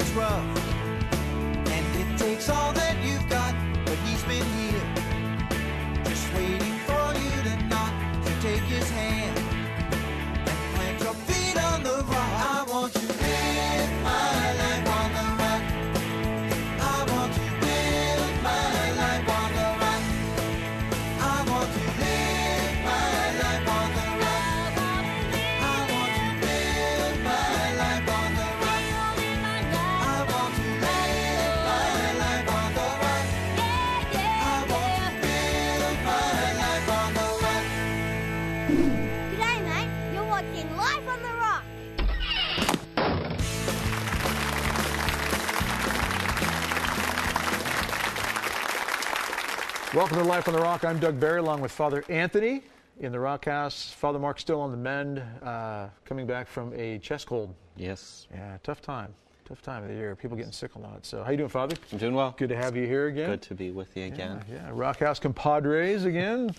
is rough, and it takes all that you've got, but he's been here, just waiting for you to knock, to take his hand and plant your feet on the rock. I want to live my life on the rock. I want to live my life on the rock. I want to live my life on the rock. I want to live my life on the rock. I want to live my life on the rock. I want to live my life on the rock. G'day, mate. You're watching Life on the Rock. Welcome to Life on the Rock. I'm Doug Barry, along with Father Anthony in the Rock House. Father Mark still on the mend, coming back from a chest cold. Yes. Yeah, tough time of the year. People getting sick a lot. So how you doing, Father? I'm doing well. Good to have you here again. Good to be with you again. Yeah, Rock House compadres again.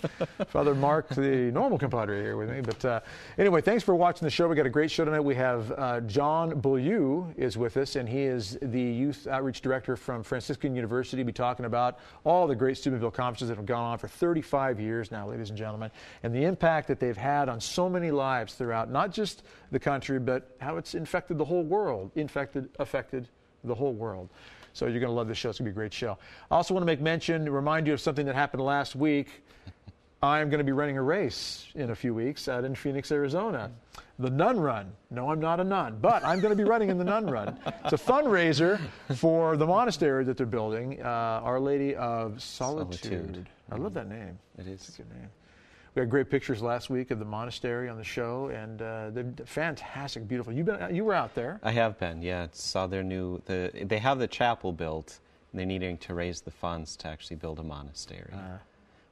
Father Mark, the normal compadre, here with me. But anyway, thanks for watching the show. We got a great show tonight. We have John Buu is with us, and he is the Youth Outreach Director from Franciscan University. We'll be talking about all the great Steubenville conferences that have gone on for 35 years now, ladies and gentlemen, and the impact that they've had on so many lives throughout, not just the country, but how it's affected the whole world. Affected the whole world. So you're going to love this show. It's going to be a great show. I also want to make mention, remind you of something that happened last week. I'm going to be running a race in a few weeks out in Phoenix, Arizona. The Nun Run. No, I'm not a nun, but I'm going to be running in the Nun Run. It's a fundraiser for the monastery that they're building, Our Lady of Solitude. I love that name. It is. It's a good name. We had great pictures last week of the monastery on the show, and they're fantastic, beautiful. You were out there. I have been, yeah. Saw their new, they have the chapel built, and they're needing to raise the funds to actually build a monastery.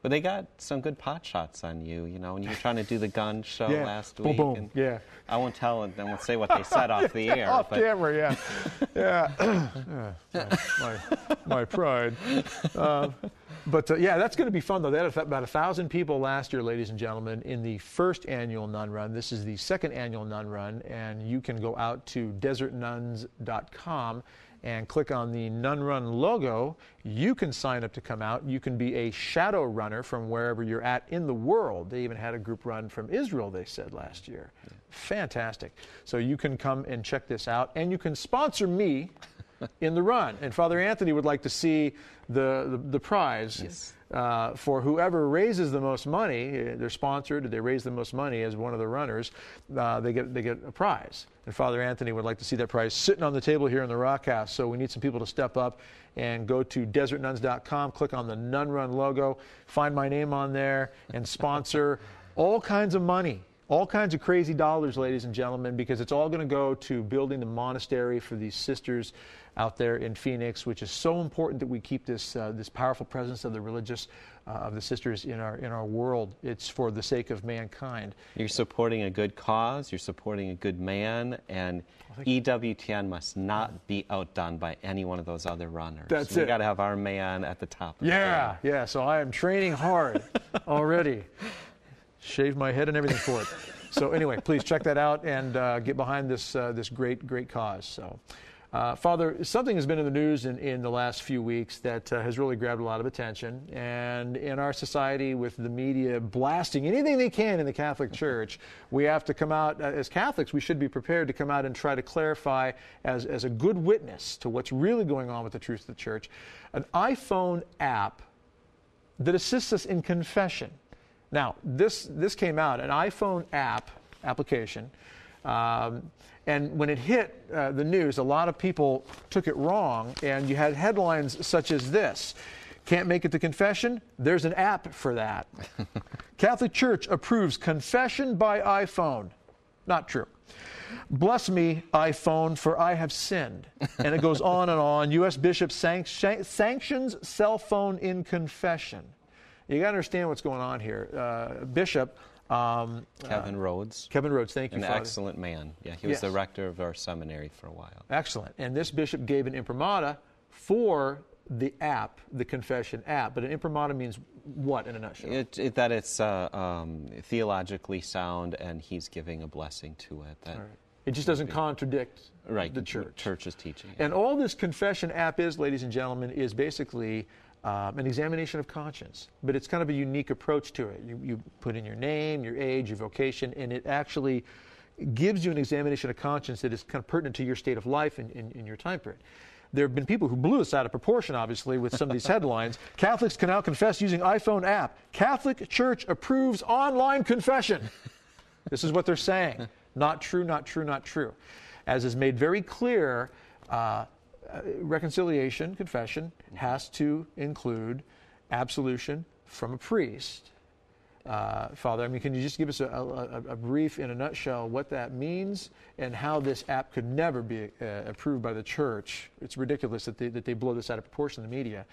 But they got some good pot shots on you, you know, when you were trying to do the gun show last week. Boom, and yeah. I won't tell it, I won't say what they said off the air. Off camera, yeah. My pride. But that's going to be fun, though. They had about 1,000 people last year, ladies and gentlemen, in the first annual Nun Run. This is the second annual Nun Run, and you can go out to desertnuns.com and click on the Nun Run logo. You can sign up to come out. You can be a shadow runner from wherever you're at in the world. They even had a group run from Israel, they said, last year. Yeah. Fantastic. So you can come and check this out, and you can sponsor me in the run. And Father Anthony would like to see the prize. Yes. For whoever raises the most money. They're sponsored. They raise the most money as one of the runners. They get a prize. And Father Anthony would like to see that prize sitting on the table here in the Rock House. So we need some people to step up and go to desertnuns.com, click on the Nun Run logo, find my name on there, and sponsor all kinds of money. All kinds of crazy dollars, ladies and gentlemen, because it's all going to go to building the monastery for these sisters out there in Phoenix, which is so important that we keep this powerful presence of the religious, of the sisters in our world. It's for the sake of mankind. You're supporting a good cause, you're supporting a good man, and EWTN must not be outdone by any one of those other runners. That's we it. got to have our man at the top of the game. Yeah, so I am training hard already. Shaved my head and everything for it. So anyway, please check that out and get behind this great cause. So, Father, something has been in the news in the last few weeks that has really grabbed a lot of attention. And in our society, with the media blasting anything they can in the Catholic Church, we have to come out, as Catholics, we should be prepared to come out and try to clarify as a good witness to what's really going on with the truth of the Church. An iPhone app that assists us in confession. Now, this came out, an iPhone application, and when it hit the news, a lot of people took it wrong, and you had headlines such as this: "Can't make it to confession? There's an app for that." "Catholic Church approves confession by iPhone." Not true. "Bless me, iPhone, for I have sinned." And it goes on and on. U.S. Bishop sanctions cell phone in confession. You got to understand what's going on here. Bishop Kevin Rhodes. Kevin Rhodes, thank you, An Father. excellent man. Yeah, he was the rector of our seminary for a while. Excellent. And this bishop gave an imprimatur for the app, the confession app. But an imprimatur means what in a nutshell? That it's theologically sound, and he's giving a blessing to it. Right. It just doesn't contradict the church. Church's teaching. And all this confession app is, ladies and gentlemen, is basically an examination of conscience. But it's kind of a unique approach to it. You put in your name, your age, your vocation, and it actually gives you an examination of conscience that is kind of pertinent to your state of life in your time period. There have been people who blew this out of proportion, obviously, with some of these headlines. Catholics can now confess using iPhone app. Catholic Church approves online confession. This is what they're saying. Not true, not true, not true. As is made very clear, reconciliation, confession, has to include absolution from a priest. Father, I mean, can you just give us a brief, in a nutshell, what that means and how this app could never be approved by the church? It's ridiculous that they blow this out of proportion in the media.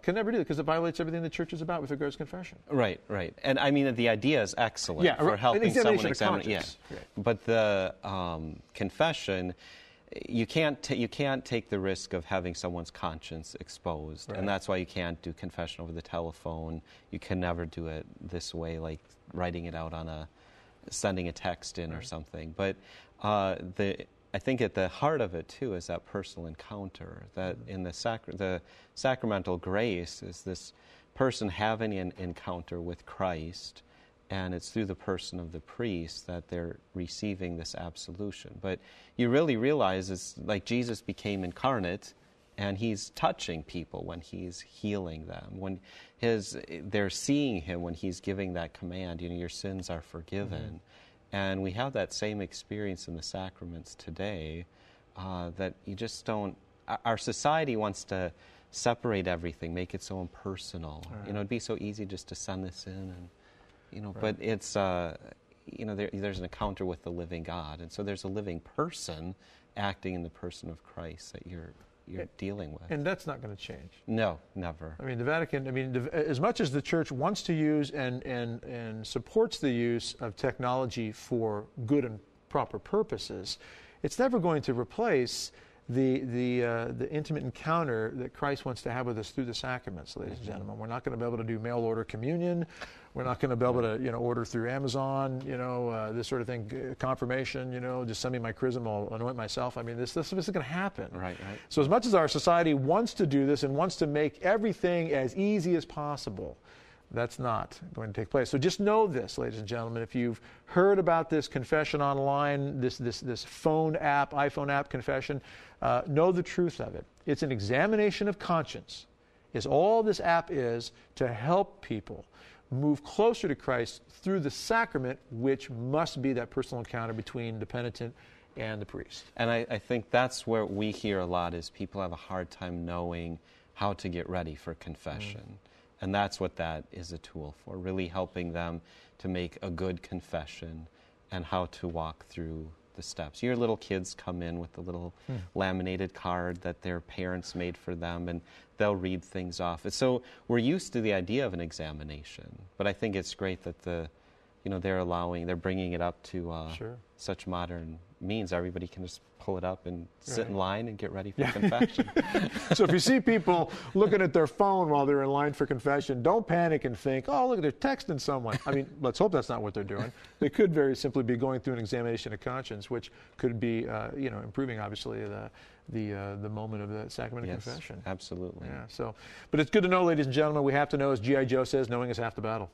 Can never do that because it violates everything the church is about with regards to confession. Right. And I mean, the idea is excellent for helping someone examine. Yeah. Right. But the confession, you can't take the risk of having someone's conscience exposed, and that's why you can't do confession over the telephone. You can never do it this way, like writing it out on sending a text in or something. But I think at the heart of it too is that personal encounter. That in the sacramental grace is this person having an encounter with Christ. And it's through the person of the priest that they're receiving this absolution. But you really realize it's like Jesus became incarnate, and he's touching people when he's healing them. When they're seeing him when he's giving that command, your sins are forgiven. Mm-hmm. And we have that same experience in the sacraments today, that you just don't. Our society wants to separate everything, make it so impersonal. Right. It'd be so easy just to send this in and. But it's, there's an encounter with the living God. And so there's a living person acting in the person of Christ that you're dealing with. And that's not going to change. No, never. I mean, the Vatican, as much as the church wants to use and supports the use of technology for good and proper purposes, it's never going to replace the intimate encounter that Christ wants to have with us through the sacraments, ladies and gentlemen. We're not going to be able to do mail order communion. We're not going to be able to, order through Amazon, this sort of thing, confirmation, just send me my chrism, I'll anoint myself. I mean, this isn't going to happen. Right. So as much as our society wants to do this and wants to make everything as easy as possible, that's not going to take place. So just know this, ladies and gentlemen. If you've heard about this confession online, this phone app, iPhone app confession, know the truth of it. It's an examination of conscience, is all this app is, to help people move closer to Christ through the sacrament, which must be that personal encounter between the penitent and the priest. And I think that's where we hear a lot is people have a hard time knowing how to get ready for confession. And that's what that is a tool for, really helping them to make a good confession and how to walk through the steps. Your little kids come in with a little laminated card that their parents made for them, and they'll read things off. And so we're used to the idea of an examination, but I think it's great that they're bringing it up to such modern means. Everybody can just pull it up and sit in line and get ready for confession. So if you see people looking at their phone while they're in line for confession, don't panic and think, oh, look, they're texting someone. I mean, let's hope that's not what they're doing. They could very simply be going through an examination of conscience, which could be, improving, obviously, the moment of the sacrament of confession. Absolutely. Yeah. So, but it's good to know, ladies and gentlemen. We have to know, as G.I. Joe says, knowing is half the battle.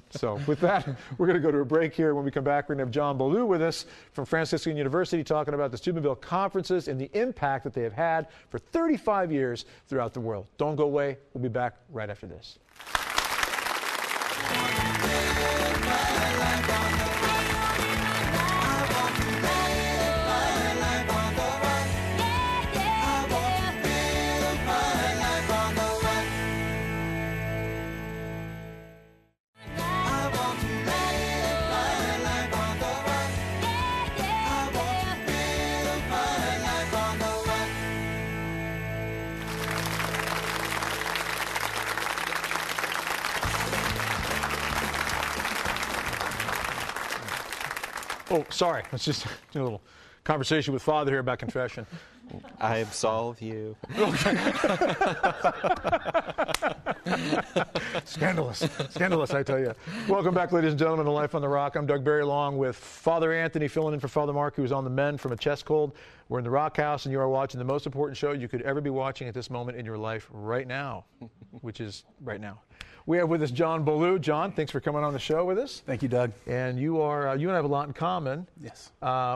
So, with that, we're going to go to a break here. When we come back, we're going to have John Buu with us from Franciscan University, talking about the Steubenville conferences and the impact that they have had for 35 years throughout the world. Don't go away. We'll be back right after this. Oh, sorry. Let's just do a little conversation with Father here about confession. I absolve you. Scandalous. Scandalous, I tell you. Welcome back, ladies and gentlemen, to Life on the Rock. I'm Doug Barry, along with Father Anthony, filling in for Father Mark, who's on the mend from a chest cold. We're in the Rock House, and you are watching the most important show you could ever be watching at this moment in your life right now, which is right now. We have with us John Buu. John, thanks for coming on the show with us. Thank you, Doug. And you and I have a lot in common. Yes.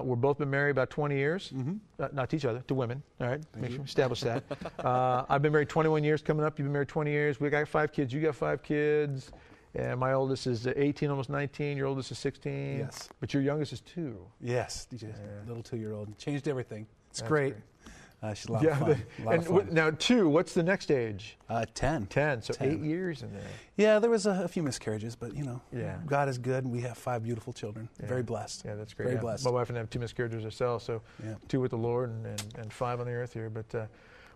We've both been married about 20 years. Mm-hmm. Not to each other, to women. All right, make sure we establish that. I've been married 21 years coming up. You've been married 20 years. We got 5 kids. You got 5 kids. And my oldest is 18, almost 19. Your oldest is 16. Yes. But your youngest is 2. Yes, little 2-year-old. Changed everything. It's great. She's a lot of fun. Now, 2, what's the next age? 10. 10, so 8 years in there. Yeah, there was a few miscarriages, but, Yeah. God is good, and we have 5 beautiful children. Yeah. Very blessed. Yeah, that's great. Very blessed. My wife and I have 2 miscarriages ourselves, so Yeah. 2 with the Lord and 5 on the earth here. But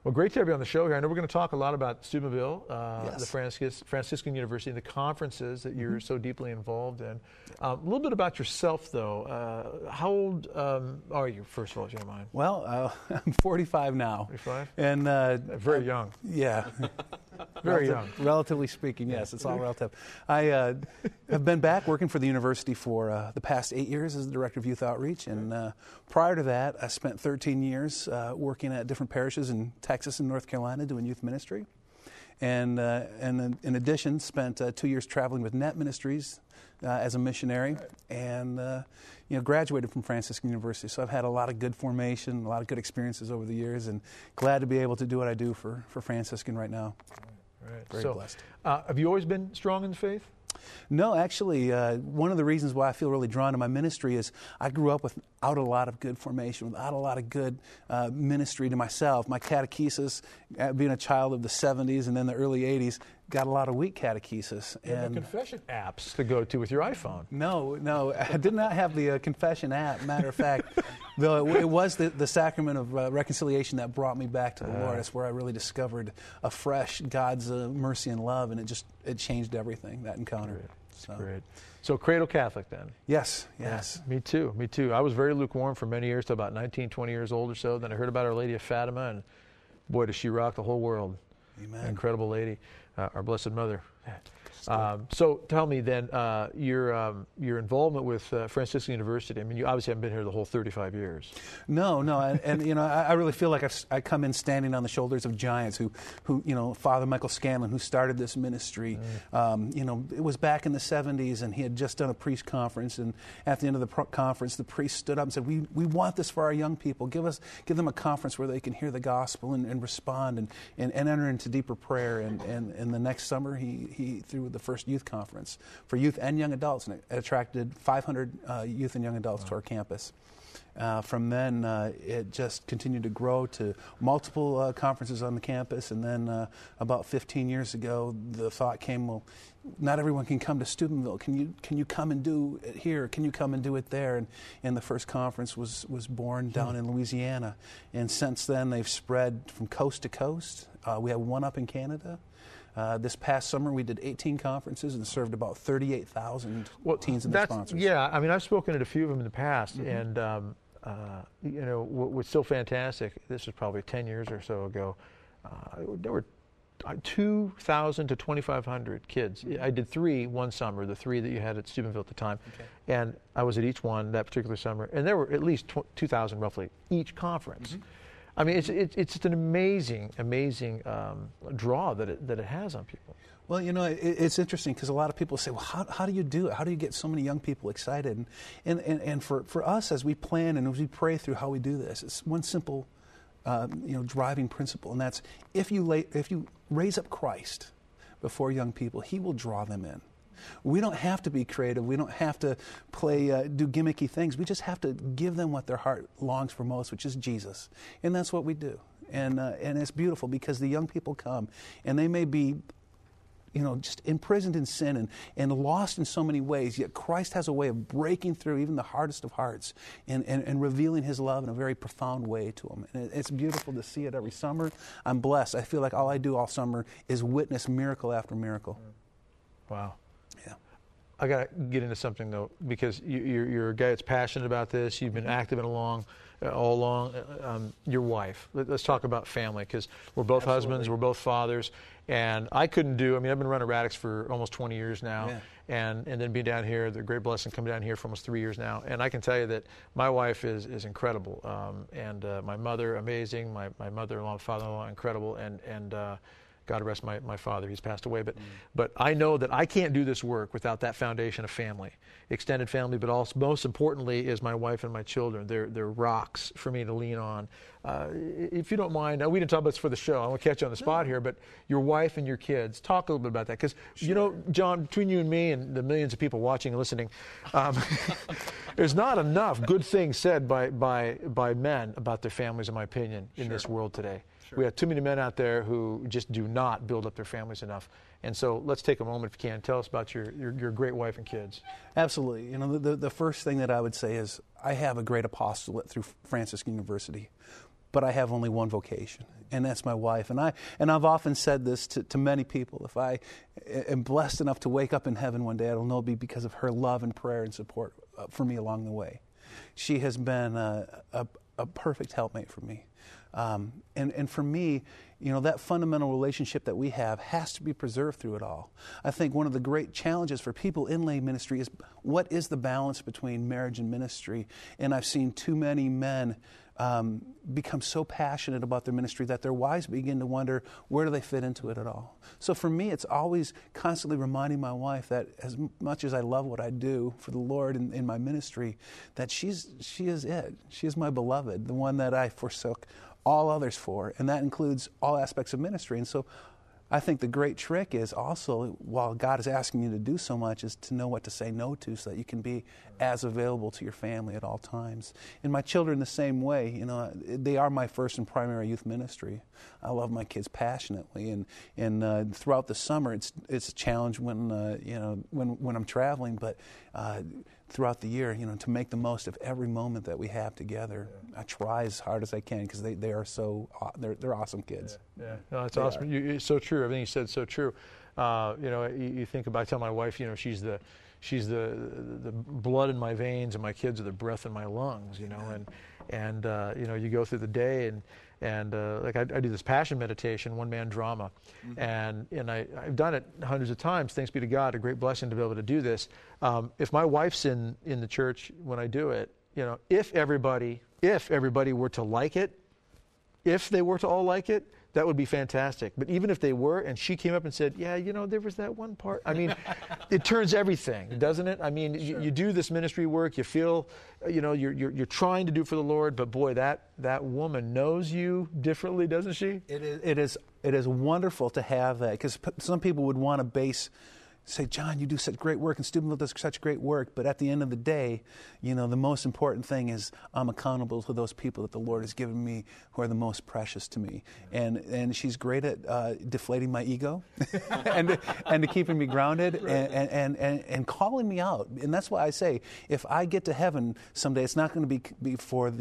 well, great to have you on the show here. I know we're going to talk a lot about Steubenville, Yes. the Franciscan University, and the conferences that you're so deeply involved in. A little bit about yourself, though. How old are you, first of all, if you don't mind? Well, I'm 45 now. 45? And Very young. Yeah. Very young. Relatively speaking, yes. It's all relative. I have been back working for the university for the past 8 years as the Director of Youth Outreach. And prior to that, I spent 13 years working at different parishes in Texas and North Carolina doing youth ministry. And in addition, spent 2 years traveling with Net Ministries as a missionary. And graduated from Franciscan University. So I've had a lot of good formation, a lot of good experiences over the years, and glad to be able to do what I do for Franciscan right now. Right. Very blessed. Have you always been strong in the faith? No, actually, one of the reasons why I feel really drawn to my ministry is I grew up without a lot of good formation, without a lot of good ministry to myself. My catechesis, being a child of the 70s and then the early 80s, got a lot of weak catechesis. You have confession apps to go to with your iPhone. No, I did not have the confession app. Matter of fact, though it was the sacrament of reconciliation that brought me back to the Lord. That's where I really discovered afresh God's mercy and love, and it changed everything, that encounter. Great. So cradle Catholic then? Yes. Yeah, me too. I was very lukewarm for many years, till about 19, 20 years old or so. Then I heard about Our Lady of Fatima, and boy, does she rock the whole world. Amen. Incredible lady, our Blessed Mother. So tell me then, your involvement with Franciscan University. I mean, you obviously haven't been here the whole 35 years. No, and I really feel like I come in standing on the shoulders of giants who Father Michael Scanlon, who started this ministry. It was back in the 70s, and he had just done a priest conference, and at the end of the conference, the priest stood up and said, "We want this for our young people. Give them a conference where they can hear the gospel and respond and enter into deeper prayer." And the next summer, he threw the first youth conference for youth and young adults, and it attracted 500 youth and young adults to our campus. From then, it just continued to grow to multiple conferences on the campus, and then about 15 years ago, the thought came, well, not everyone can come to Steubenville. Can you come and do it here? Can you come and do it there? And the first conference was born down in Louisiana, and since then they've spread from coast to coast. We have one up in Canada. This past summer, we did 18 conferences and served about 38,000 teens and their sponsors. Yeah, I mean, I've spoken at a few of them in the past, and what's so fantastic, this was probably 10 years or so ago, there were 2,000 to 2,500 kids. I did 3 one summer, the 3 that you had at Steubenville at the time, and I was at each one that particular summer, and there were at least 2,000 roughly each conference. I mean, it's just an amazing draw that it has on people. Well, it's interesting because a lot of people say, well, how do you do it? How do you get so many young people excited? And for us, as we plan and as we pray through how we do this, it's one simple, driving principle, and that's if you raise up Christ before young people, He will draw them in. We don't have to be creative. We don't have to do gimmicky things. We just have to give them what their heart longs for most, which is Jesus. And that's what we do. And it's beautiful because the young people come, and they may be, just imprisoned in sin and lost in so many ways, yet Christ has a way of breaking through even the hardest of hearts and revealing His love in a very profound way to them. And it's beautiful to see it every summer. I'm blessed. I feel like all I do all summer is witness miracle after miracle. Wow. Yeah. I got to get into something, though, because you're a guy that's passionate about this. You've been active in all along. Your wife. Let's talk about family, because we're both husbands, we're both fathers. And I've been running Radix for almost 20 years now. Yeah. And then being down here, the great blessing coming down here for almost 3 years now. And I can tell you that my wife is incredible. And my mother, amazing. My mother-in-law, father-in-law, incredible. And God rest my father, he's passed away. But I know that I can't do this work without that foundation of family, extended family, but also most importantly is my wife and my children. They're rocks for me to lean on. If you don't mind, we didn't talk about this for the show. I won't catch you on the spot here, but your wife and your kids, talk a little bit about that. Because, you know, John, between you and me and the millions of people watching and listening, there's not enough good things said by men about their families, in my opinion, in this world today. Sure. We have too many men out there who just do not build up their families enough. And so let's take a moment, if you can, tell us about your great wife and kids. Absolutely. You know, the first thing that I would say is I have a great apostolate through Franciscan University, but I have only one vocation, and that's my wife. And I've often said this to many people. If I am blessed enough to wake up in heaven one day, it'll know it'll be because of her love and prayer and support for me along the way. She has been a perfect helpmate for me. And for me, you know, that fundamental relationship that we have has to be preserved through it all. I think one of the great challenges for people in lay ministry is what is the balance between marriage and ministry? And I've seen too many men become so passionate about their ministry that their wives begin to wonder, where do they fit into it at all? So for me, it's always constantly reminding my wife that as much as I love what I do for the Lord in my ministry, that she is it. She is my beloved, the one that I forsook all others for, and that includes all aspects of ministry. And so I think the great trick is also, while God is asking you to do so much, is to know what to say no to so that you can be as available to your family at all times. And my children the same way. You know, they are my first and primary youth ministry. I love my kids passionately, and throughout the summer it's a challenge when when I'm traveling, but throughout the year, you know, to make the most of every moment that we have together. I try as hard as I can because they are they're awesome kids. Yeah. No, that's awesome. It's so true. Everything you said is so true. You think about, I tell my wife, you know, she's the blood in my veins, and my kids are the breath in my lungs. You know, and you know, you go through the day and like I do this passion meditation, one-man drama, and I've done it hundreds of times. Thanks be to God, a great blessing to be able to do this. If my wife's in the church when I do it, you know, if everybody were to like it, if they were to all like it, that would be fantastic. But even if they were, and she came up and said, yeah, you know, there was that one part. I mean, it turns everything, doesn't it? I mean, sure. you do this ministry work, you feel, you know, you're trying to do for the Lord, but boy, that woman knows you differently, doesn't she? It is wonderful to have that, because some people would want to say, John, you do such great work, and Steubenville does such great work, but at the end of the day, you know, the most important thing is I'm accountable to those people that the Lord has given me who are the most precious to me. And she's great at deflating my ego and to keeping me grounded and calling me out. And that's why I say, if I get to heaven someday, it's not going to be for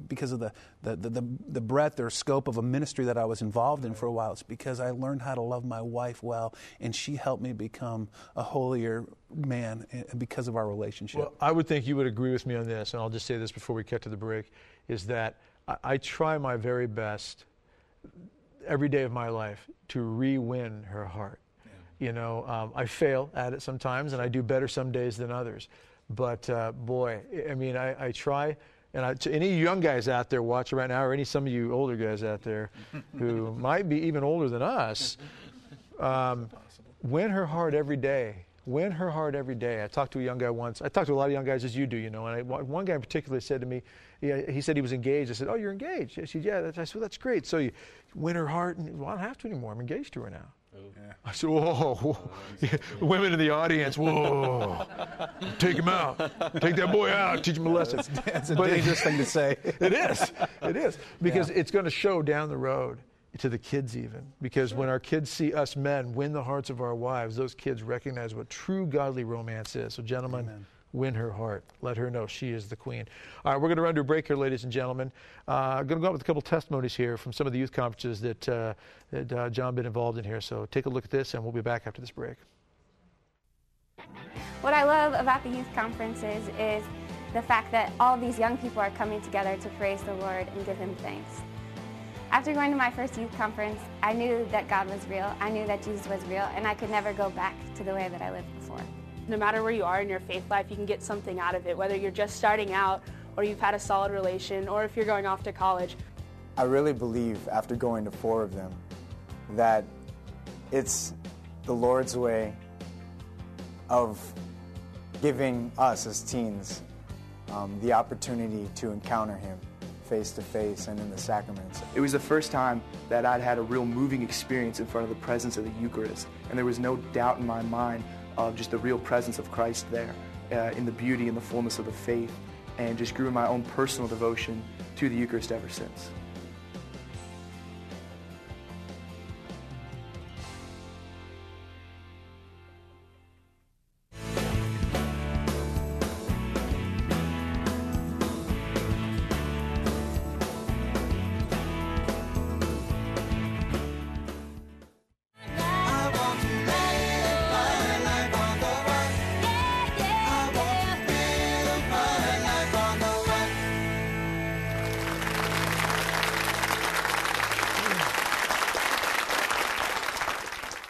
because of the breadth or scope of a ministry that I was involved in for a while. It's because I learned how to love my wife well, and she helped me become a holier man because of our relationship. Well, I would think you would agree with me on this, and I'll just say this before we cut to the break, is that I try my very best every day of my life to re-win her heart. Yeah. You know, I fail at it sometimes, and I do better some days than others. But boy, I mean, I try. And to any young guys out there watching right now, or some of you older guys out there who might be even older than us, win her heart every day. Win her heart every day. I talked to a young guy once. I talked to a lot of young guys as you do, you know. And one guy in particular said to me, he said he was engaged. I said, "Oh, you're engaged?" I said, "Yeah." I said, "Well, that's great. So you win her heart." And, "Well, I don't have to anymore. I'm engaged to her now." Yeah. I said, "Whoa." Women in the audience, whoa. Take him out. Take that boy out. Teach him a lesson. It's a dangerous thing to say. It is. Because it's going to show down the road to the kids even. Because when our kids see us men win the hearts of our wives, those kids recognize what true godly romance is. So gentlemen, amen. Win her heart. Let her know she is the queen. All right, we're going to run to a break here, ladies and gentlemen. I'm going to go out with a couple testimonies here from some of the youth conferences that John been involved in here. So take a look at this, and we'll be back after this break. What I love about the youth conferences is the fact that all of these young people are coming together to praise the Lord and give Him thanks. After going to my first youth conference, I knew that God was real, I knew that Jesus was real, and I could never go back to the way that I lived before. No matter where you are in your faith life, you can get something out of it, whether you're just starting out, or you've had a solid relation, or if you're going off to college. I really believe, after going to 4 of them, that it's the Lord's way of giving us as teens the opportunity to encounter Him face to face and in the sacraments. It was the first time that I'd had a real moving experience in front of the presence of the Eucharist, and there was no doubt in my mind of just the real presence of Christ there, in the beauty and the fullness of the faith, and just grew in my own personal devotion to the Eucharist ever since.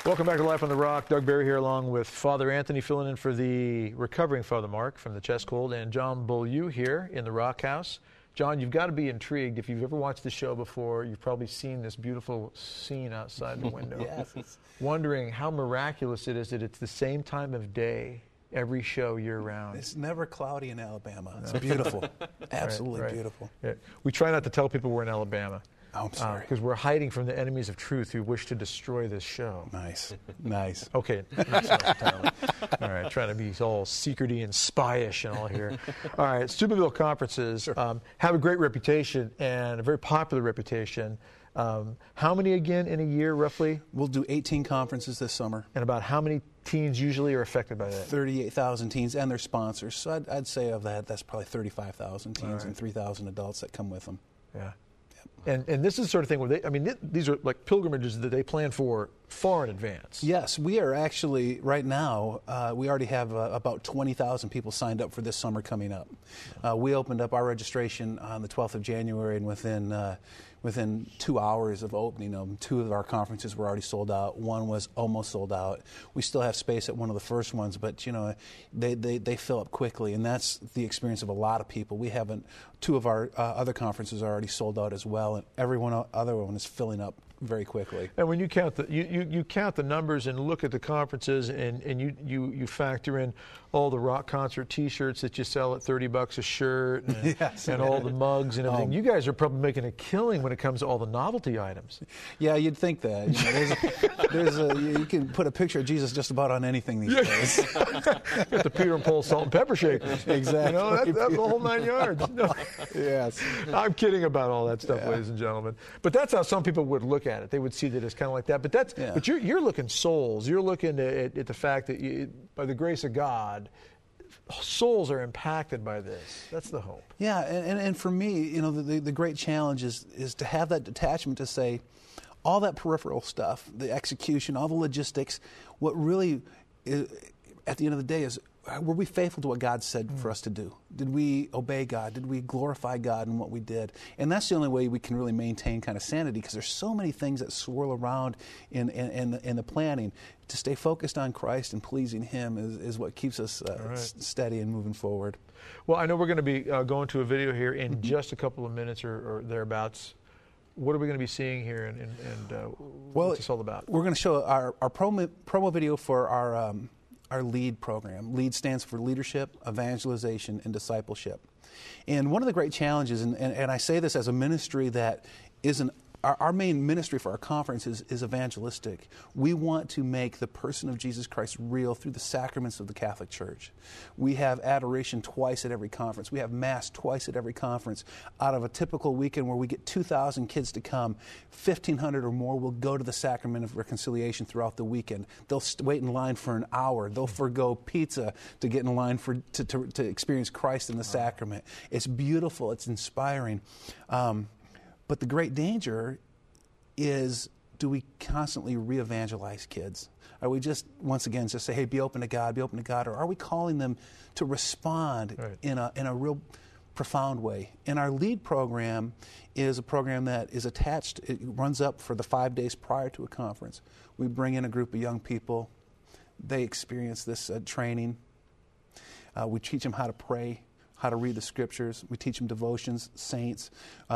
Welcome back to Life on the Rock. Doug Barry here along with Father Anthony filling in for the recovering Father Mark from the chest cold, and John Buu here in the Rock House. John, you've got to be intrigued. If you've ever watched the show before, you've probably seen this beautiful scene outside the window. Yes. Wondering how miraculous it is that it's the same time of day every show year-round. It's never cloudy in Alabama. It's beautiful. Absolutely right. beautiful. Yeah. We try not to tell people we're in Alabama. Oh, I'm sorry. Because we're hiding from the enemies of truth who wish to destroy this show. Nice. Nice. Okay. All right. Trying to be all secrety and spyish and all here. All right. Steubenville conferences have a great reputation and a very popular reputation. How many again in a year, roughly? We'll do 18 conferences this summer. And about how many teens usually are affected by that? 38,000 teens and their sponsors. So I'd say of that, that's probably 35,000 teens and 3,000 adults that come with them. Yeah. And this is the sort of thing where these are like pilgrimages that they plan for far in advance. Yes, we are actually, right now, we already have about 20,000 people signed up for this summer coming up. We opened up our registration on the 12th of January, and within 2 hours of opening, 2 of our conferences were already sold out. 1 was almost sold out. We still have space at one of the first ones, but they fill up quickly, and that's the experience of a lot of people. We haven't. 2 of our other conferences are already sold out as well, and every other one is filling up very quickly. And when you count you count the numbers and look at the conferences, and you factor in all the rock concert T-shirts that you sell at $30 a shirt, and, yes. and all the mugs and everything. You guys are probably making a killing when it comes to all the novelty items. Yeah, you'd think that. You can put a picture of Jesus just about on anything these days. Got the Peter and Paul salt and pepper shakers. Exactly. That's the whole 9 yards. No. Yes. I'm kidding about all that stuff, ladies and gentlemen. But that's how some people would look at it. They would see that as kind of like that. But you're looking souls. You're looking at the fact that by the grace of God, souls are impacted by this. That's the hope. Yeah, and for me, the great challenge is to have that detachment to say, all that peripheral stuff, the execution, all the logistics, what really, at the end of the day, is, were we faithful to what God said for us to do? Did we obey God? Did we glorify God in what we did? And that's the only way we can really maintain kind of sanity, because there's so many things that swirl around in the planning. To stay focused on Christ and pleasing Him is what keeps us steady and moving forward. Well, I know we're going to be going to a video here in just a couple of minutes or thereabouts. What are we going to be seeing here, and what's this all about? We're going to show our promo video for our LEAD program. LEAD stands for Leadership, Evangelization, and Discipleship. And one of the great challenges, and I say this as a ministry that isn't, our main ministry for our conference is evangelistic. We want to make the person of Jesus Christ real through the sacraments of the Catholic Church. We have adoration twice at every conference. We have Mass twice at every conference. Out of a typical weekend where we get 2,000 kids to come, 1,500 or more will go to the Sacrament of Reconciliation throughout the weekend. They'll wait in line for an hour. They'll forgo pizza to get in line to experience Christ in the sacrament. It's beautiful. It's inspiring. But the great danger is do we constantly re-evangelize kids? Are we just, once again, just say, hey, be open to God, or are we calling them to respond in a real profound way? And our LEAD program is a program that is attached, it runs up for the 5 days prior to a conference. We bring in a group of young people. They experience this training. We teach them how to pray, how to read the scriptures. We teach them devotions, saints.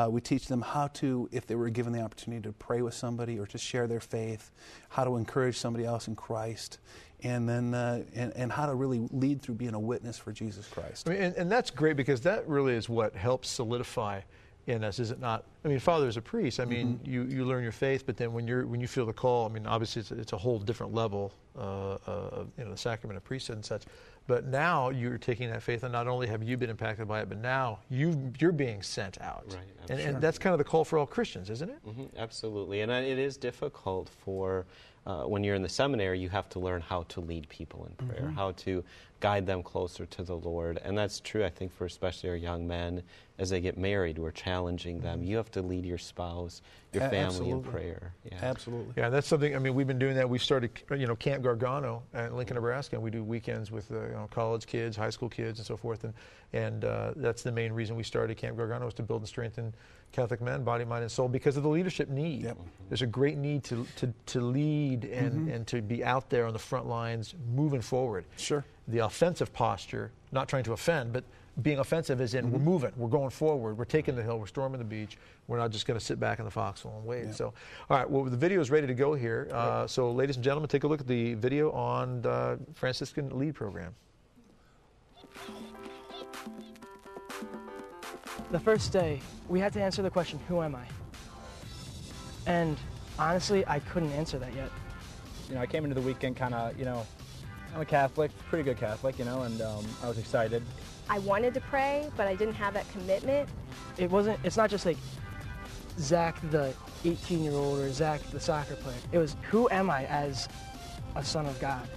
We teach them how to, if they were given the opportunity to pray with somebody or to share their faith, how to encourage somebody else in Christ, and then and how to really lead through being a witness for Jesus Christ. I mean, and that's great, because that really is what helps solidify in us, is it not? I mean, Father is a priest. I mean, you learn your faith, but then when you feel the call, I mean, obviously it's a whole different level, the sacrament of priesthood and such. But now you're taking that faith, and not only have you been impacted by it, but now you're being sent out. Right. And that's kind of the call for all Christians, isn't it? Mm-hmm, absolutely. And it is difficult for, when you're in the seminary, you have to learn how to lead people in prayer, how to guide them closer to the Lord. And that's true, I think, for especially our young men. As they get married, we're challenging them. You have to lead your spouse, your family in prayer. Yeah. Absolutely. Yeah, that's something, I mean, we've been doing that. We started, Camp Gargano in Lincoln, Nebraska, and we do weekends with college kids, high school kids, and so forth. And that's the main reason we started Camp Gargano, was to build and strengthen Catholic men, body, mind, and soul, because of the leadership need. Yep. There's a great need to lead and to be out there on the front lines moving forward. Sure. The offensive posture, not trying to offend, but being offensive is in we're moving, we're going forward, we're taking the hill, we're storming the beach. We're not just going to sit back in the foxhole and wait. Yeah. So, all right, well, the video is ready to go here. So, ladies and gentlemen, take a look at the video on the Franciscan LEAD program. The first day, we had to answer the question, who am I? And honestly, I couldn't answer that yet. I came into the weekend kind of, I'm a Catholic, pretty good Catholic, and I was excited. I wanted to pray, but I didn't have that commitment. It's not just like Zach the 18-year-old or Zach the soccer player. It was, who am I as a son of God?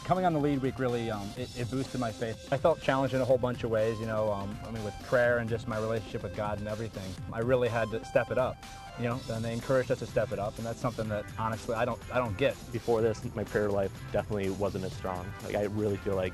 Coming on the LEAD week really, it boosted my faith. I felt challenged in a whole bunch of ways, with prayer and just my relationship with God and everything. I really had to step it up, and they encouraged us to step it up, and that's something that honestly I don't get. Before this, my prayer life definitely wasn't as strong. I really feel like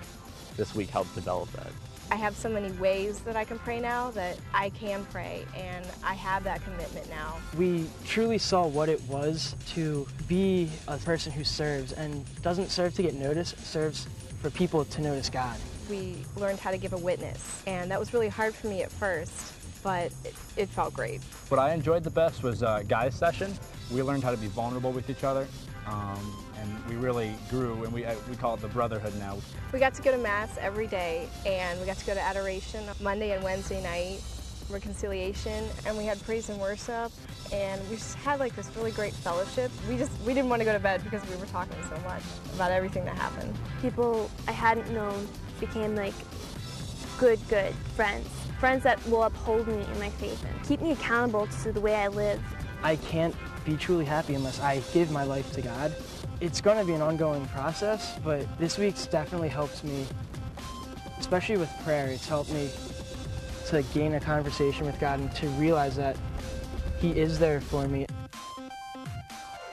this week helped develop that. I have so many ways that I can pray now that I can pray, and I have that commitment now. We truly saw what it was to be a person who serves, and doesn't serve to get noticed, serves for people to notice God. We learned how to give a witness, and that was really hard for me at first, but it felt great. What I enjoyed the best was guys' session. We learned how to be vulnerable with each other. And we really grew, and we call it the brotherhood now. We got to go to Mass every day, and we got to go to adoration Monday and Wednesday night, reconciliation, and we had praise and worship, and we just had like this really great fellowship. We didn't want to go to bed because we were talking so much about everything that happened. People I hadn't known became like good friends. Friends that will uphold me in my faith and keep me accountable to the way I live. I can't be truly happy unless I give my life to God. It's going to be an ongoing process, but this week's definitely helped me, especially with prayer. It's helped me to gain a conversation with God and to realize that He is there for me.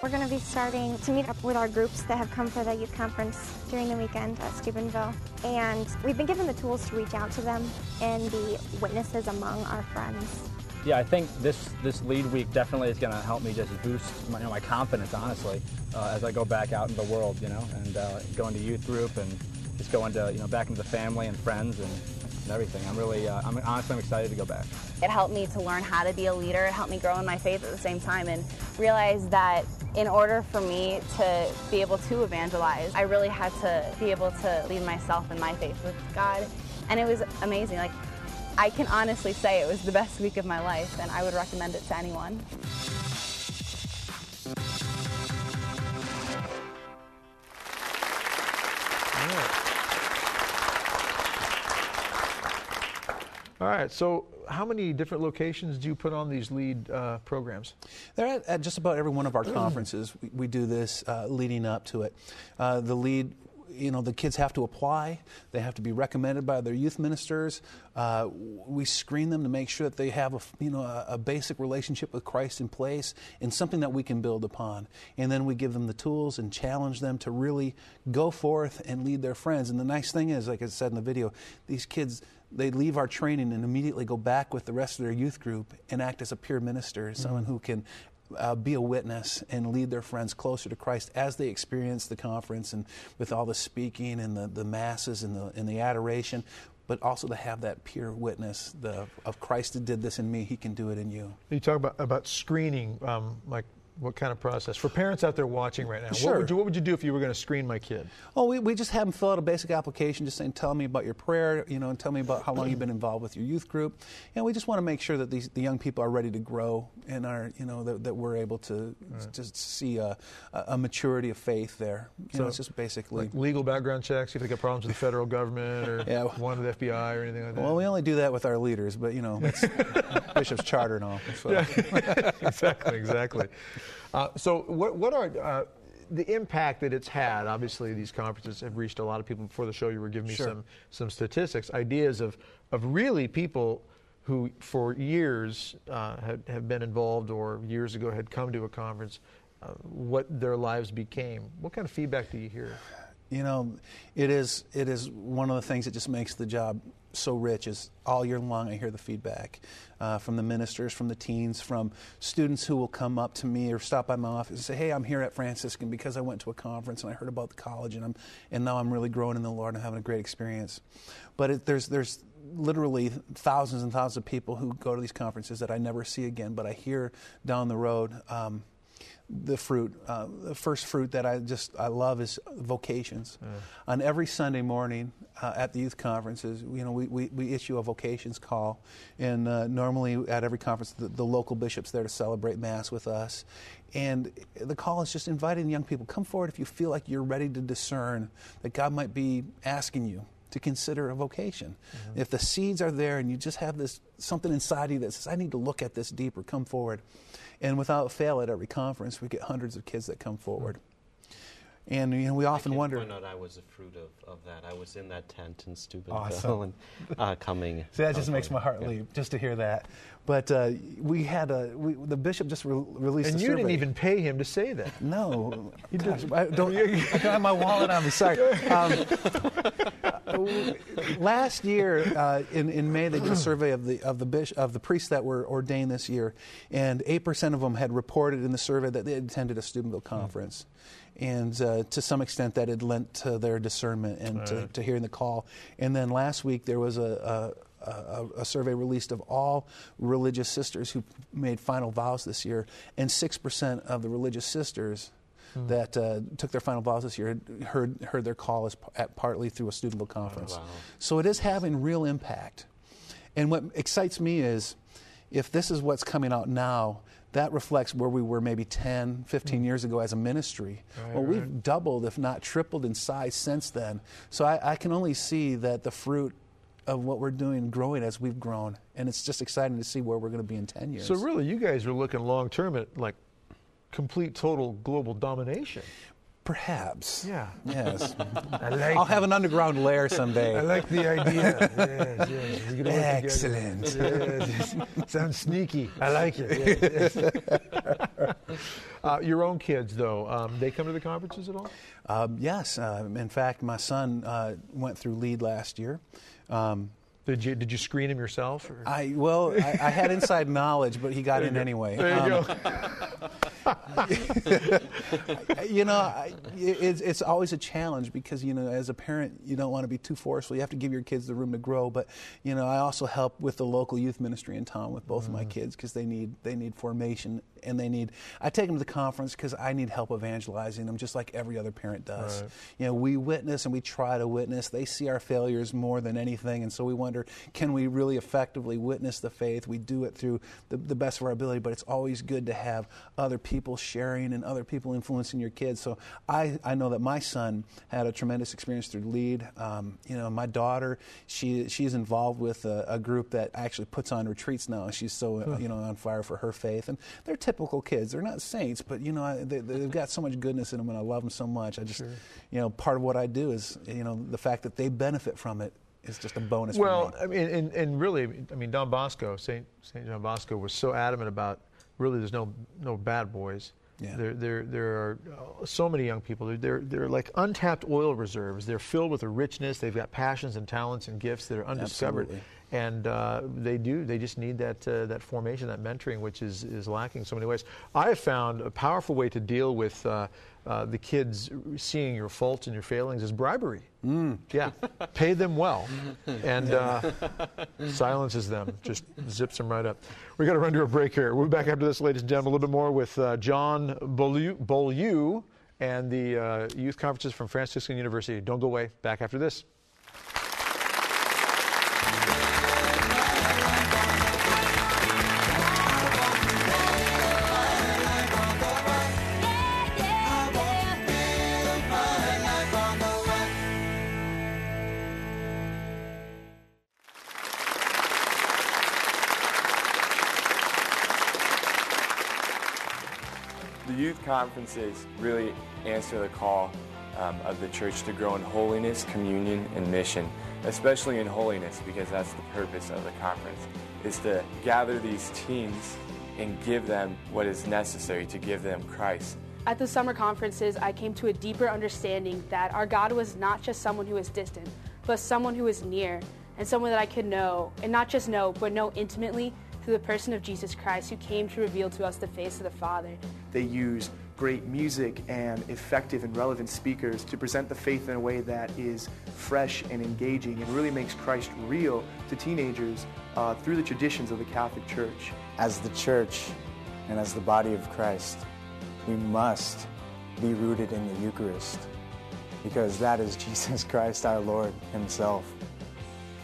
We're going to be starting to meet up with our groups that have come for the youth conference during the weekend at Steubenville. And we've been given the tools to reach out to them and be witnesses among our friends. Yeah, I think this LEAD week definitely is going to help me just boost my confidence, honestly, as I go back out into the world, and go into youth group and just go into, back into the family and friends and everything. I'm honestly excited to go back. It helped me to learn how to be a leader. It helped me grow in my faith at the same time and realize that in order for me to be able to evangelize, I really had to be able to lead myself in my faith with God. And it was amazing. I can honestly say it was the best week of my life, and I would recommend it to anyone. All right, so how many different locations do you put on these LEAD programs? They're at just about every one of our conferences. We do this leading up to it. The LEAD the kids have to apply. They have to be recommended by their youth ministers. We screen them to make sure that they have a basic relationship with Christ in place and something that we can build upon. And then we give them the tools and challenge them to really go forth and lead their friends. And the nice thing is, like I said in the video, these kids, they leave our training and immediately go back with the rest of their youth group and act as a peer minister, someone who can be a witness and lead their friends closer to Christ as they experience the conference and with all the speaking and the masses and the adoration, but also to have that peer witness of Christ that did this in me, he can do it in you. You talk about screening, like what kind of process? For parents out there watching right now, Sure. what would you do if you were going to screen my kid? Oh, we just have them fill out a basic application just saying, tell me about your prayer, and tell me about how long you've been involved with your youth group. And we just want to make sure that the young people are ready to grow and are, that we're able to just see a maturity of faith there. So it's just basically... Like legal background checks, if they got problems with the federal government or one with the FBI or anything like that? Well, we only do that with our leaders, but, it's Bishop's charter and all. So. Yeah. Exactly. So what are the impact that it's had? Obviously, these conferences have reached a lot of people. Before the show, you were giving me some statistics, ideas of really people who for years have been involved or years ago had come to a conference, what their lives became. What kind of feedback do you hear? It is one of the things that just makes the job so rich is all year long I hear the feedback from the ministers, from the teens, from students who will come up to me or stop by my office and say, hey, I'm here at Franciscan because I went to a conference and I heard about the college and now I'm really growing in the Lord and having a great experience. But there's literally thousands and thousands of people who go to these conferences that I never see again, but I hear down the road the first fruit that I love is vocations. On every Sunday morning at the youth conferences, we issue a vocations call, and normally at every conference the local bishop's there to celebrate Mass with us. And the call is just inviting young people, come forward if you feel like you're ready to discern that God might be asking you to consider a vocation. If the seeds are there and you just have something inside you that says, I need to look at this deeper, come forward. And without fail, at every conference, we get hundreds of kids that come forward. And we often wonder. I point out I was a fruit of that. I was in that tent in Steubenville and coming. See, that just makes my heart leap just to hear that. But we had the bishop just released and a survey. And you didn't even pay him to say that. No. Gosh, I don't have my wallet on me. Sorry. Last year in May, they did a survey of the priests that were ordained this year, and 8% of them had reported in the survey that they had attended a Steubenville conference. And to some extent that had lent to their discernment and to hearing the call. And then last week there was a survey released of all religious sisters who made final vows this year, and 6% of the religious sisters that took their final vows this year heard their call partly through a Steubenville conference. Wow. So it is having real impact. And what excites me is if this is what's coming out now, that reflects where we were maybe 10, 15 years ago as a ministry. We've doubled, if not tripled in size since then. So I can only see that the fruit of what we're doing growing as we've grown. And it's just exciting to see where we're going to be in 10 years. So really, you guys are looking long term at like complete, total global domination. Perhaps. Yeah. Yes. I'll have an underground lair someday. I like the idea. Yes. Excellent. Yes. Sounds sneaky. I like it. Yes. Your own kids, though, they come to the conferences at all? Yes. In fact, my son went through LEAD last year. Did you screen him yourself? Or? I had inside knowledge, but he got in anyway. There you go. It's always a challenge because, as a parent, you don't want to be too forceful. You have to give your kids the room to grow. But, I also help with the local youth ministry in town with both of my kids because they need formation and I take them to the conference because I need help evangelizing them just like every other parent does. Right. We witness and we try to witness. They see our failures more than anything, and so we wonder, can we really effectively witness the faith? We do it through the best of our ability, but it's always good to have other people people sharing and other people influencing your kids. So I know that my son had a tremendous experience through LEAD. My daughter, she's involved with a group that actually puts on retreats now. She's so on fire for her faith. And they're typical kids. They're not saints, but they've got so much goodness in them, and I love them so much. I just, part of what I do is, the fact that they benefit from it is just a bonus for me. I mean, and really, Don Bosco, St. John Bosco, was so adamant about really there's no bad boys. Yeah. There are so many young people. They're like untapped oil reserves. They're filled with a richness. They've got passions and talents and gifts that are undiscovered. Absolutely. And they just need that formation, that mentoring, which is lacking in so many ways. I have found a powerful way to deal with the kids seeing your faults and your failings is bribery. Yeah, pay them well, and silences them, just zips them right up. We've got to run to a break here. We'll be back after this, ladies and gentlemen, a little bit more with John Buu and the youth conferences from Franciscan University. Don't go away. Back after this. The youth conferences really answer the call of the church to grow in holiness, communion, and mission, especially in holiness, because that's the purpose of the conference, is to gather these teens and give them what is necessary to give them Christ. At the summer conferences, I came to a deeper understanding that our God was not just someone who is distant, but someone who is near, and someone that I could know, and not just know, but know intimately through the person of Jesus Christ, who came to reveal to us the face of the Father. They use great music and effective and relevant speakers to present the faith in a way that is fresh and engaging and really makes Christ real to teenagers through the traditions of the Catholic Church. As the church and as the body of Christ, we must be rooted in the Eucharist, because that is Jesus Christ, our Lord himself,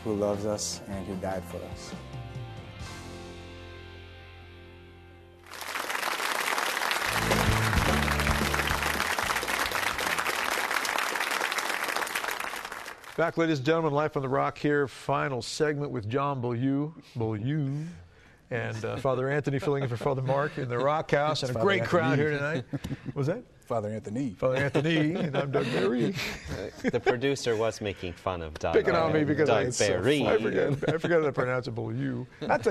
who loves us and who died for us. Back, ladies and gentlemen, Life on the Rock here. Final segment with John Buu, and Father Anthony filling in for Father Mark in the Rock House, and a great crowd here tonight. What was that? Father Anthony. Father Anthony, and I'm Doug Berry. The producer was making fun of Doug. Picking on me because Doug Berry. So I forgot to pronounce it Beaulieu. That's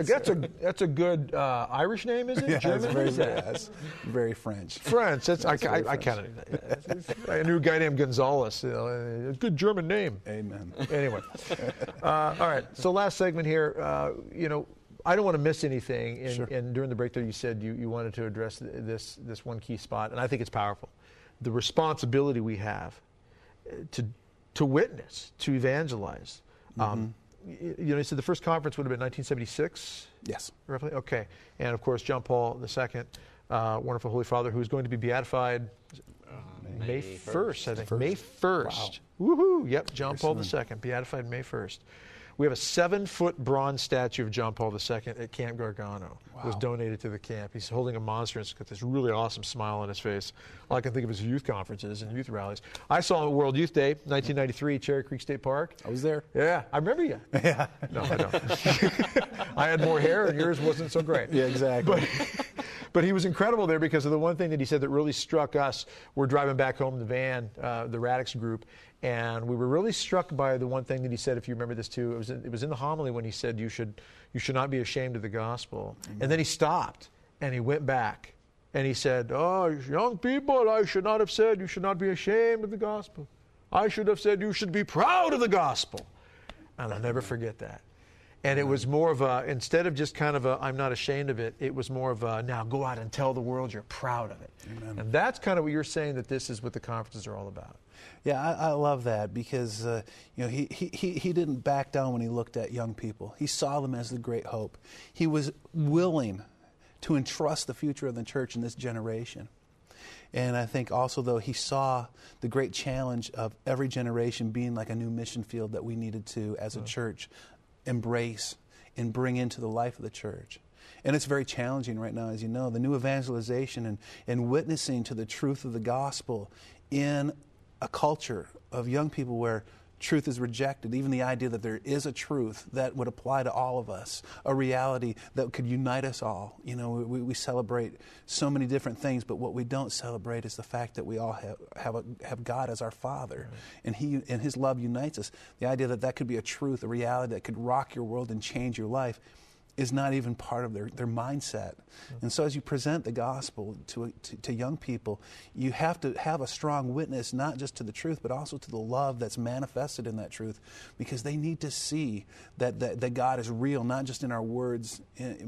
a good Irish name, is it? Yeah, German? It's very French. French. I kind of. I knew a guy named Gonzalez. A good German name. Amen. Anyway, all right. So last segment here. I don't want to miss anything. And during the break there, you said you wanted to address this one key spot, and I think it's powerful. The responsibility we have to witness, to evangelize. You said the first conference would have been 1976? Yes. Roughly? Okay. And, of course, John Paul II, wonderful Holy Father, who's going to be beatified May 1st, I think. May 1st. Wow. Woohoo! Yep, John Paul II, beatified May 1st. We have a 7-foot bronze statue of John Paul II at Camp Gargano. Wow. It was donated to the camp. He's holding a monster and he's got this really awesome smile on his face. All I can think of is youth conferences and youth rallies. I saw him at World Youth Day, 1993, Cherry Creek State Park. I was there. Yeah, I remember you. Yeah. No, I don't. I had more hair and yours wasn't so great. Yeah, exactly. But he was incredible there because of the one thing that he said that really struck us. We're driving back home in the van, the Radix group, and we were really struck by the one thing that he said, if you remember this too. It was in the homily when he said you should not be ashamed of the gospel. Mm-hmm. And then he stopped and he went back and he said, "Oh, young people, I should not have said you should not be ashamed of the gospel. I should have said you should be proud of the gospel." And I'll never forget that. And it was more of a, instead of just kind of a, I'm not ashamed of it, it was more of a, now go out and tell the world you're proud of it. Amen. And that's kind of what you're saying, that this is what the conferences are all about. Yeah, I love that because he didn't back down when he looked at young people. He saw them as the great hope. He was willing to entrust the future of the church in this generation. And I think also, though, he saw the great challenge of every generation being like a new mission field that we needed to, as a church, embrace and bring into the life of the church. And it's very challenging right now, as you know. The new evangelization and witnessing to the truth of the gospel in a culture of young people where truth is rejected, even the idea that there is a truth that would apply to all of us, a reality that could unite us all. You know, we celebrate so many different things, but what we don't celebrate is the fact that we all have God as our Father, and His love unites us. The idea that that could be a truth, a reality that could rock your world and change your life, is not even part of their mindset. And so as you present the gospel to young people, you have to have a strong witness, not just to the truth, but also to the love that's manifested in that truth, because they need to see that God is real, not just in our words,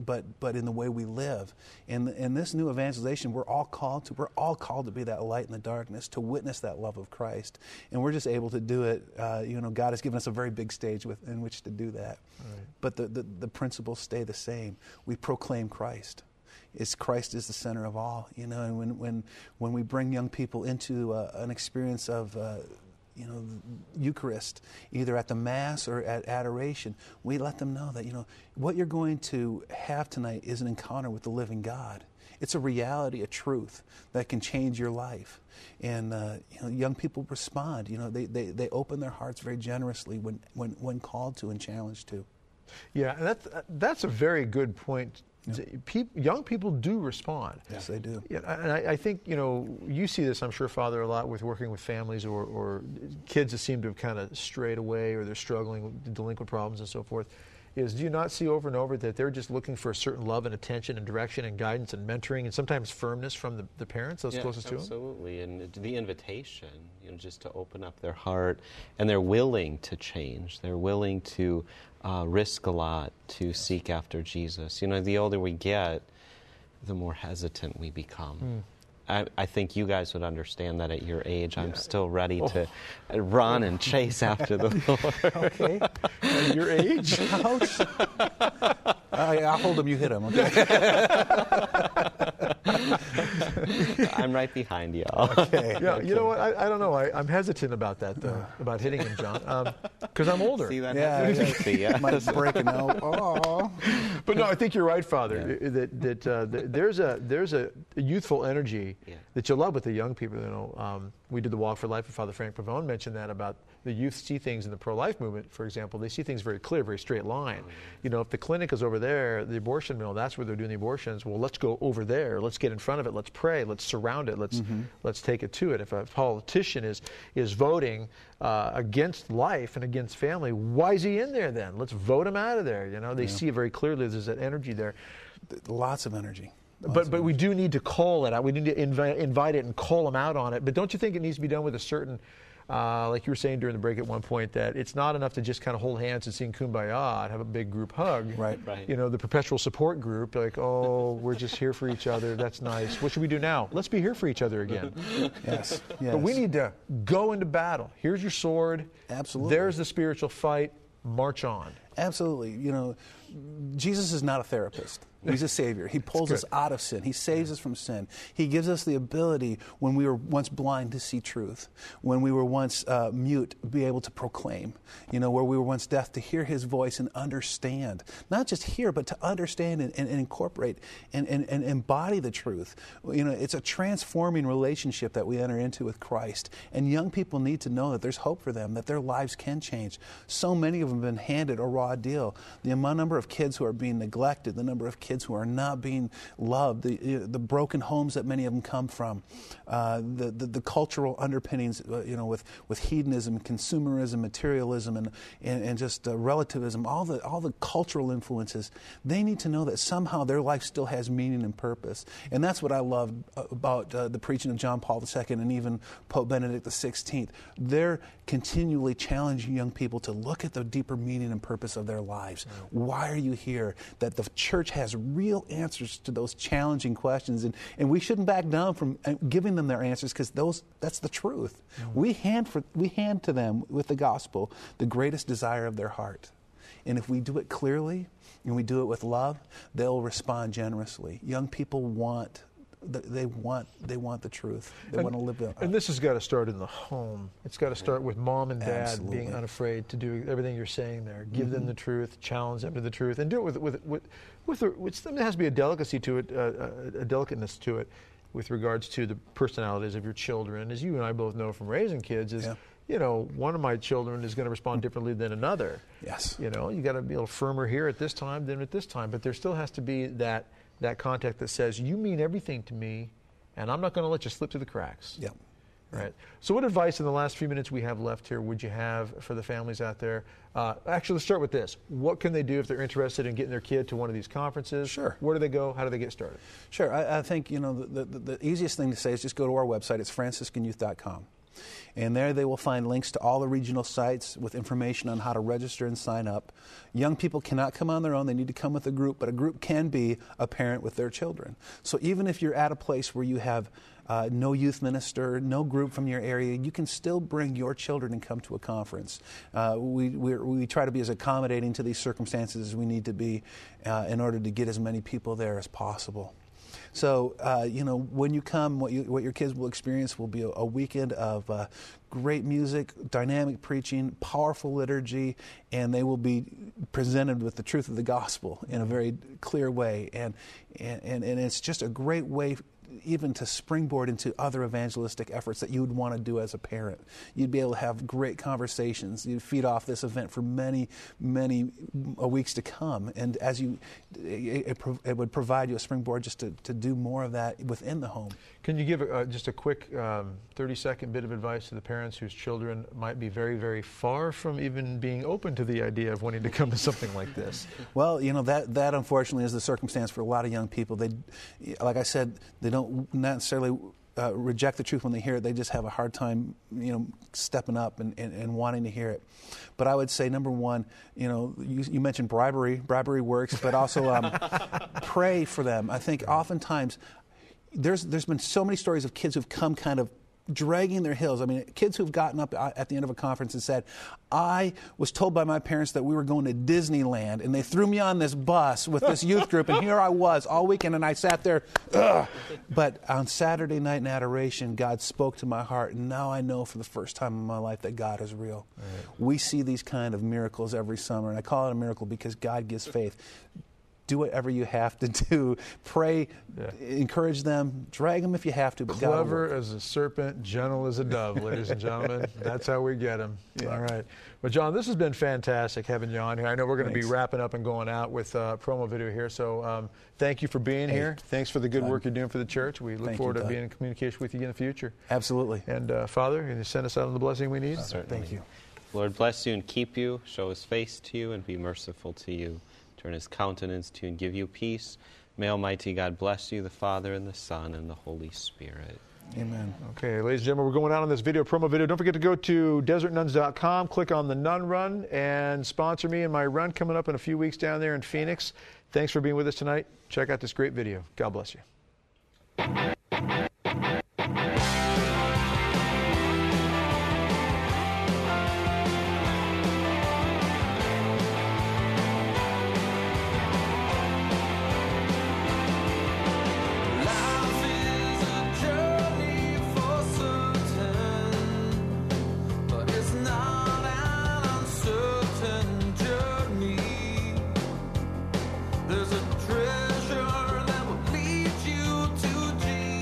but in the way we live. And this new evangelization, we're all called to be that light in the darkness, to witness that love of Christ. And we're just able to do it. God has given us a very big stage in which to do that. Right. But the principles stay the same. We proclaim Christ. Christ is the center of all, and when we bring young people into an experience of Eucharist, either at the Mass or at adoration, we let them know that what you're going to have tonight is an encounter with the living God. It's a reality, a truth that can change your life. And young people respond. They open their hearts very generously when called to and challenged to. Yeah, and that's a very good point. Yeah. Young people do respond. Yes, they do. Yeah, and I think, you see this, I'm sure, Father, a lot with working with families or kids that seem to have kind of strayed away or they're struggling with delinquent problems and so forth. Do you not see over and over that they're just looking for a certain love and attention and direction and guidance and mentoring and sometimes firmness from the parents, those closest to them? Absolutely, and the invitation, just to open up their heart, and they're willing to change. They're willing to risk a lot to seek after Jesus. The older we get, the more hesitant we become. I think you guys would understand that at your age. I'm still ready to run and chase after the Lord. Okay. At your age? I'll hold him, you hit him. Okay. I'm right behind you all. Okay. Yeah, you know what? I don't know. I'm hesitant about that, though, about hitting him, John, because I'm older. See that? Yeah. Might break an elbow. Oh. But no, I think you're right, Father. Yeah. That there's a youthful energy that you love with the young people. We did the Walk for Life, and Father Frank Pavone mentioned that about the youth see things in the pro-life movement, for example. They see things very clear, very straight line. If the clinic is over there, the abortion mill, that's where they're doing the abortions. Well, let's go over there. Let's get in front of it. Let's pray. Let's surround it. Let's take it to it. If a politician is voting against life and against family, why is he in there then? Let's vote him out of there. They see it very clearly. There's that energy there. Lots of energy. But we do need to call it out. We need to invite it and call them out on it. But don't you think it needs to be done with a certain, like you were saying during the break at one point, that it's not enough to just kind of hold hands and sing Kumbaya and have a big group hug. Right. The perpetual support group, like, oh, we're just here for each other. That's nice. What should we do now? Let's be here for each other again. Yes. But we need to go into battle. Here's your sword. Absolutely. There's the spiritual fight. March on. Absolutely. Jesus is not a therapist. He's a Savior. He pulls us out of sin. He saves us from sin. He gives us the ability, when we were once blind, to see truth. When we were once mute, be able to proclaim. Where we were once deaf, to hear His voice and understand. Not just hear, but to understand and incorporate and embody the truth. It's a transforming relationship that we enter into with Christ. And young people need to know that there's hope for them, that their lives can change. So many of them have been handed a raw deal. The number of kids who are being neglected, the number of kids who are not being loved, the broken homes that many of them come from, the cultural underpinnings, with hedonism, consumerism, materialism, and just relativism, all the cultural influences. They need to know that somehow their life still has meaning and purpose, and that's what I love about the preaching of John Paul II and even Pope Benedict XVI. They're continually challenging young people to look at the deeper meaning and purpose of their lives. Why are you here? That the church has real answers to those challenging questions, and we shouldn't back down from giving them their answers, because that's the truth. We hand to them with the gospel the greatest desire of their heart. And if we do it clearly and we do it with love, they'll respond generously. Young people want they want the truth. They want to live it. And this has got to start in the home. It's got to start with mom and dad Absolutely. being unafraid to do everything you're saying there. Give them the truth, challenge them to the truth, and do it there has to be a delicacy to it, a delicateness to it, with regards to the personalities of your children. As you and I both know from raising kids, one of my children is going to respond differently than another. Yes. You got to be a little firmer here at this time than at this time, but there still has to be that contact that says, you mean everything to me, and I'm not going to let you slip through the cracks. Yep. Right. So what advice in the last few minutes we have left here would you have for the families out there? Actually, let's start with this. What can they do if they're interested in getting their kid to one of these conferences? Sure. Where do they go? How do they get started? Sure. I think, the easiest thing to say is just go to our website. It's franciscanyouth.com. And there they will find links to all the regional sites with information on how to register and sign up. Young people cannot come on their own. They need to come with a group, but a group can be a parent with their children. So even if you're at a place where you have no youth minister, no group from your area, you can still bring your children and come to a conference. We try to be as accommodating to these circumstances as we need to be in order to get as many people there as possible. So, when you come, what your kids will experience will be a weekend of great music, dynamic preaching, powerful liturgy, and they will be presented with the truth of the gospel in a very clear way. And it's just a great way even to springboard into other evangelistic efforts that you would want to do as a parent. You'd be able to have great conversations. You'd feed off this event for many, many weeks to come. And it would provide you a springboard just to do more of that within the home. Can you give just a quick 30-second bit of advice to the parents whose children might be very, very far from even being open to the idea of wanting to come to something like this? Well, that unfortunately is the circumstance for a lot of young people. They, like I said, they don't necessarily reject the truth when they hear it. They just have a hard time, stepping up and wanting to hear it. But I would say, number one, you mentioned bribery. Bribery works, but also pray for them. I think oftentimes there's been so many stories of kids who've come kind of dragging their heels. I mean, kids who've gotten up at the end of a conference and said, I was told by my parents that we were going to Disneyland, and they threw me on this bus with this youth group, and here I was all weekend, and I sat there, ugh. But on Saturday night in adoration, God spoke to my heart, and now I know for the first time in my life that God is real. Right. We see these kind of miracles every summer, and I call it a miracle because God gives faith. Do whatever you have to do. Pray, encourage them, drag them if you have to. But clever as a serpent, gentle as a dove, ladies and gentlemen. That's how we get them. Yeah. All right. Well, John, this has been fantastic having you on here. I know we're going to be wrapping up and going out with a promo video here. So thank you for being here. Thanks for the good work you're doing for the church. We look forward to being in communication with you in the future. Absolutely. And Father, can you send us out on the blessing we need? Certainly. Thank you. Lord bless you and keep you, show his face to you, and be merciful to you. Turn his countenance to you and give you peace. May Almighty God bless you, the Father, and the Son, and the Holy Spirit. Amen. Okay, ladies and gentlemen, we're going out on this promo video. Don't forget to go to desertnuns.com, click on the Nun Run, and sponsor me in my run coming up in a few weeks down there in Phoenix. Thanks for being with us tonight. Check out this great video. God bless you. There's a treasure that will lead you to Jesus.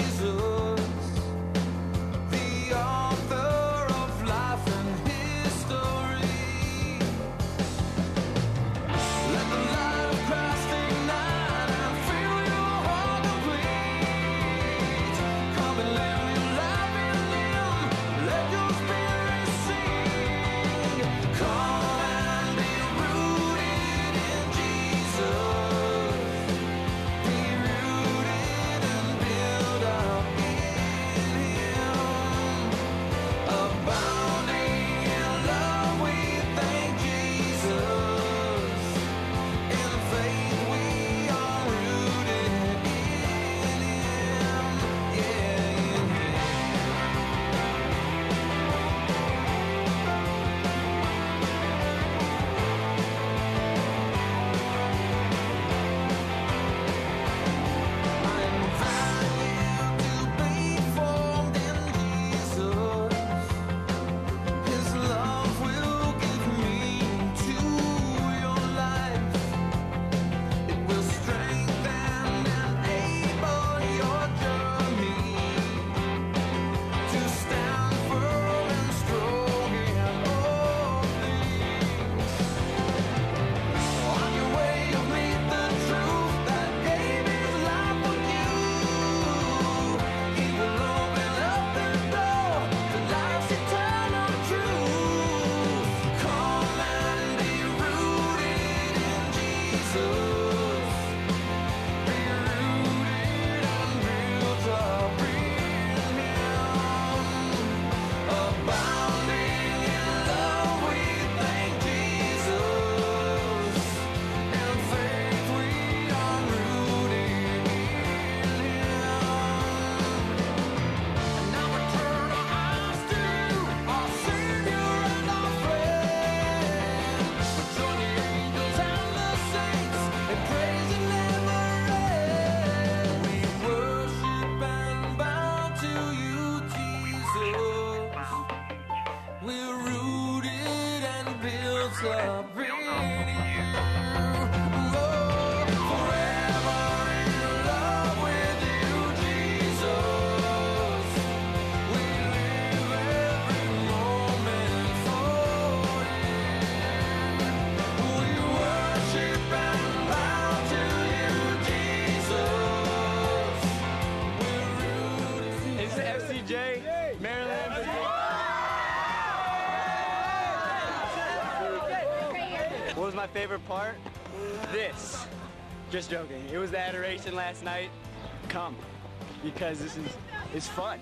celebrate you. Oh, forever in love with you, Jesus. We live every moment for you. We worship and bow to you, Jesus. It's FCJ, Maryland. What was my favorite part? This. Just joking. It was the adoration last night. Come, because this is fun.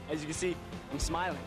As you can see, I'm smiling.